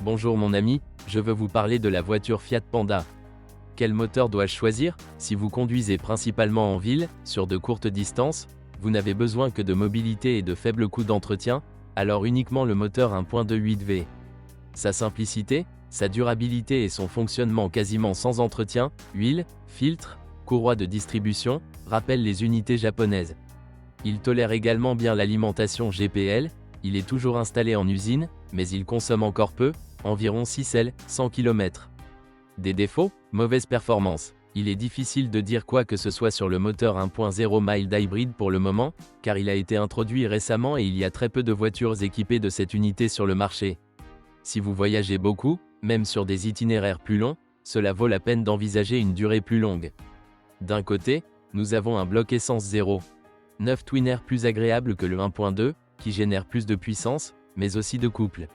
Bonjour mon ami, je veux vous parler de la voiture Fiat Panda. Quel moteur dois-je choisir? Si vous conduisez principalement en ville, sur de courtes distances, vous n'avez besoin que de mobilité et de faibles coûts d'entretien, alors uniquement le moteur 1.2 8V. Sa simplicité, sa durabilité et son fonctionnement quasiment sans entretien, huile, filtre, courroie de distribution, rappellent les unités japonaises. Il tolère également bien l'alimentation GPL, il est toujours installé en usine, mais il consomme encore peu, environ 6 L, 100 km. Des défauts? Mauvaise performance. Il est difficile de dire quoi que ce soit sur le moteur 1.0 mild hybrid pour le moment, car il a été introduit récemment et il y a très peu de voitures équipées de cette unité sur le marché. Si vous voyagez beaucoup, même sur des itinéraires plus longs, cela vaut la peine d'envisager une durée plus longue. D'un côté, nous avons un bloc essence 0. 9 Twin Air plus agréable que le 1.2, qui génère plus de puissance, mais aussi de couple.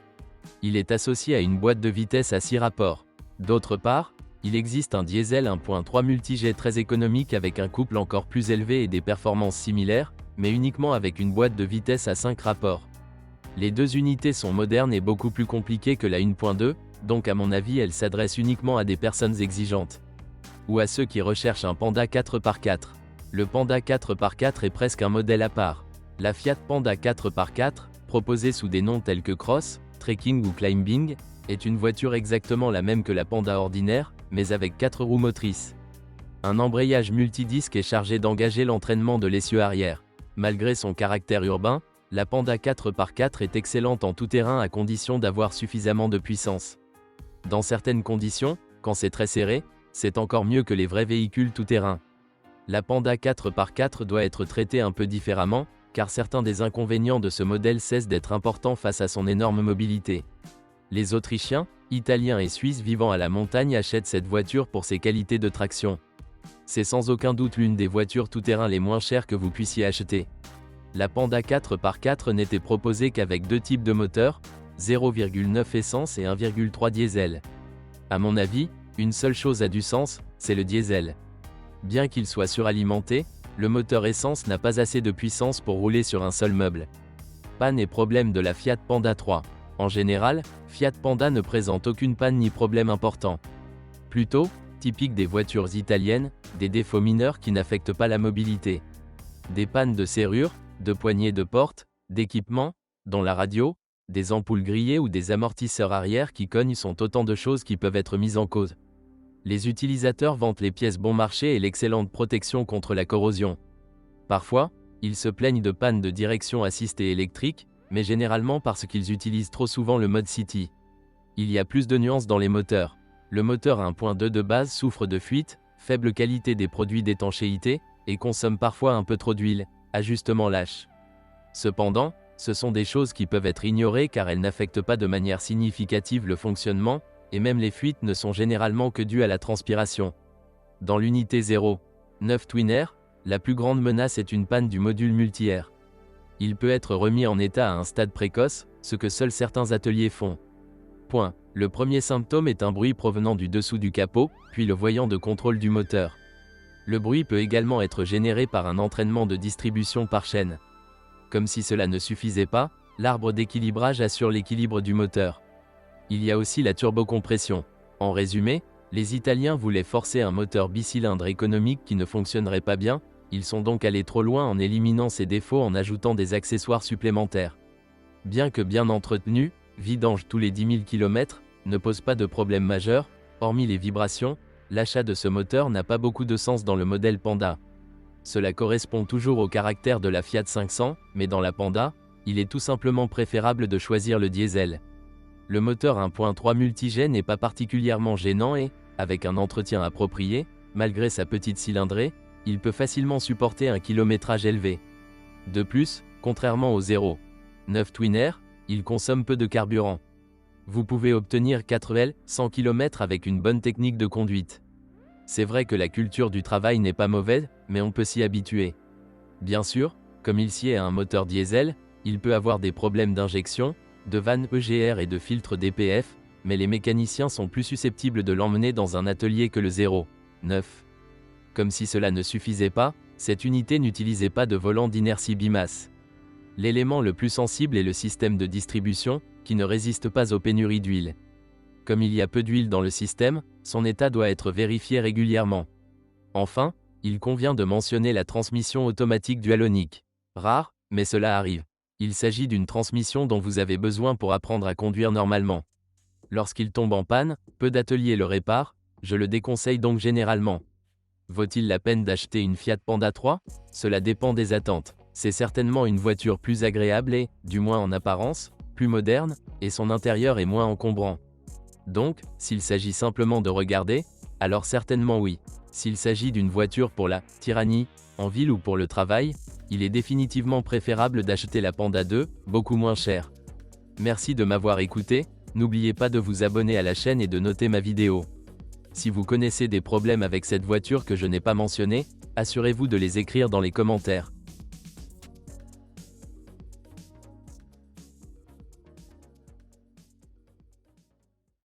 Il est associé à une boîte de vitesse à 6 rapports. D'autre part, il existe un diesel 1.3 multijet très économique avec un couple encore plus élevé et des performances similaires, mais uniquement avec une boîte de vitesse à 5 rapports. Les deux unités sont modernes et beaucoup plus compliquées que la 1.2, donc à mon avis elle s'adresse uniquement à des personnes exigeantes. Ou à ceux qui recherchent un Panda 4x4. Le Panda 4x4 est presque un modèle à part. La Fiat Panda 4x4, proposée sous des noms tels que Cross, Trekking ou Climbing, est une voiture exactement la même que la Panda ordinaire, mais avec 4 roues motrices. Un embrayage multidisque est chargé d'engager l'entraînement de l'essieu arrière. Malgré son caractère urbain, la Panda 4x4 est excellente en tout terrain à condition d'avoir suffisamment de puissance. Dans certaines conditions, quand c'est très serré, c'est encore mieux que les vrais véhicules tout-terrain. La Panda 4x4 doit être traitée un peu différemment, car certains des inconvénients de ce modèle cessent d'être importants face à son énorme mobilité. Les Autrichiens, Italiens et Suisses vivant à la montagne achètent cette voiture pour ses qualités de traction. C'est sans aucun doute l'une des voitures tout-terrain les moins chères que vous puissiez acheter. La Panda 4x4 n'était proposée qu'avec deux types de moteurs, 0,9 essence et 1,3 diesel. À mon avis, une seule chose a du sens, c'est le diesel. Bien qu'il soit suralimenté, le moteur essence n'a pas assez de puissance pour rouler sur un seul meuble. Panne et problème de la Fiat Panda 3. En général, Fiat Panda ne présente aucune panne ni problème important. Plutôt, typique des voitures italiennes, des défauts mineurs qui n'affectent pas la mobilité. Des pannes de serrure, de poignées de porte, d'équipements, dont la radio, des ampoules grillées ou des amortisseurs arrière qui cognent sont autant de choses qui peuvent être mises en cause. Les utilisateurs vantent les pièces bon marché et l'excellente protection contre la corrosion. Parfois, ils se plaignent de pannes de direction assistée électrique, mais généralement parce qu'ils utilisent trop souvent le mode City. Il y a plus de nuances dans les moteurs. Le moteur 1.2 de base souffre de fuite, faible qualité des produits d'étanchéité, et consomme parfois un peu trop d'huile, ajustement lâche. Cependant, ce sont des choses qui peuvent être ignorées car elles n'affectent pas de manière significative le fonctionnement, et même les fuites ne sont généralement que dues à la transpiration. Dans l'unité 0, 9 Twin Air, la plus grande menace est une panne du module multi-air. Il peut être remis en état à un stade précoce, ce que seuls certains ateliers font. Point. Le premier symptôme est un bruit provenant du dessous du capot, puis le voyant de contrôle du moteur. Le bruit peut également être généré par un entraînement de distribution par chaîne. Comme si cela ne suffisait pas, l'arbre d'équilibrage assure l'équilibre du moteur. Il y a aussi la turbocompression. En résumé, les Italiens voulaient forcer un moteur bicylindre économique qui ne fonctionnerait pas bien, ils sont donc allés trop loin en éliminant ces défauts en ajoutant des accessoires supplémentaires. Bien que bien entretenu, vidange tous les 10 000 km, ne pose pas de problème majeur, hormis les vibrations, l'achat de ce moteur n'a pas beaucoup de sens dans le modèle Panda. Cela correspond toujours au caractère de la Fiat 500, mais dans la Panda, il est tout simplement préférable de choisir le diesel. Le moteur 1.3 multijet n'est pas particulièrement gênant et, avec un entretien approprié, malgré sa petite cylindrée, il peut facilement supporter un kilométrage élevé. De plus, contrairement au 0,9 Twin Air, il consomme peu de carburant. Vous pouvez obtenir 4 L, 100 km avec une bonne technique de conduite. C'est vrai que la culture du travail n'est pas mauvaise, mais on peut s'y habituer. Bien sûr, comme il s'y est à un moteur diesel, il peut avoir des problèmes d'injection, de vanne EGR et de filtre DPF, mais les mécaniciens sont plus susceptibles de l'emmener dans un atelier que le 0,9. Comme si cela ne suffisait pas, cette unité n'utilisait pas de volant d'inertie bimasse. L'élément le plus sensible est le système de distribution, qui ne résiste pas aux pénuries d'huile. Comme il y a peu d'huile dans le système, son état doit être vérifié régulièrement. Enfin, il convient de mentionner la transmission automatique dualonique. Rare, mais cela arrive. Il s'agit d'une transmission dont vous avez besoin pour apprendre à conduire normalement. Lorsqu'il tombe en panne, peu d'ateliers le réparent, je le déconseille donc généralement. Vaut-il la peine d'acheter une Fiat Panda 3 ? Cela dépend des attentes. C'est certainement une voiture plus agréable et, du moins en apparence, plus moderne, et son intérieur est moins encombrant. Donc, s'il s'agit simplement de regarder, alors certainement oui. S'il s'agit d'une voiture pour la tyrannie, en ville ou pour le travail, il est définitivement préférable d'acheter la Panda 2, beaucoup moins chère. Merci de m'avoir écouté, n'oubliez pas de vous abonner à la chaîne et de noter ma vidéo. Si vous connaissez des problèmes avec cette voiture que je n'ai pas mentionné, assurez-vous de les écrire dans les commentaires.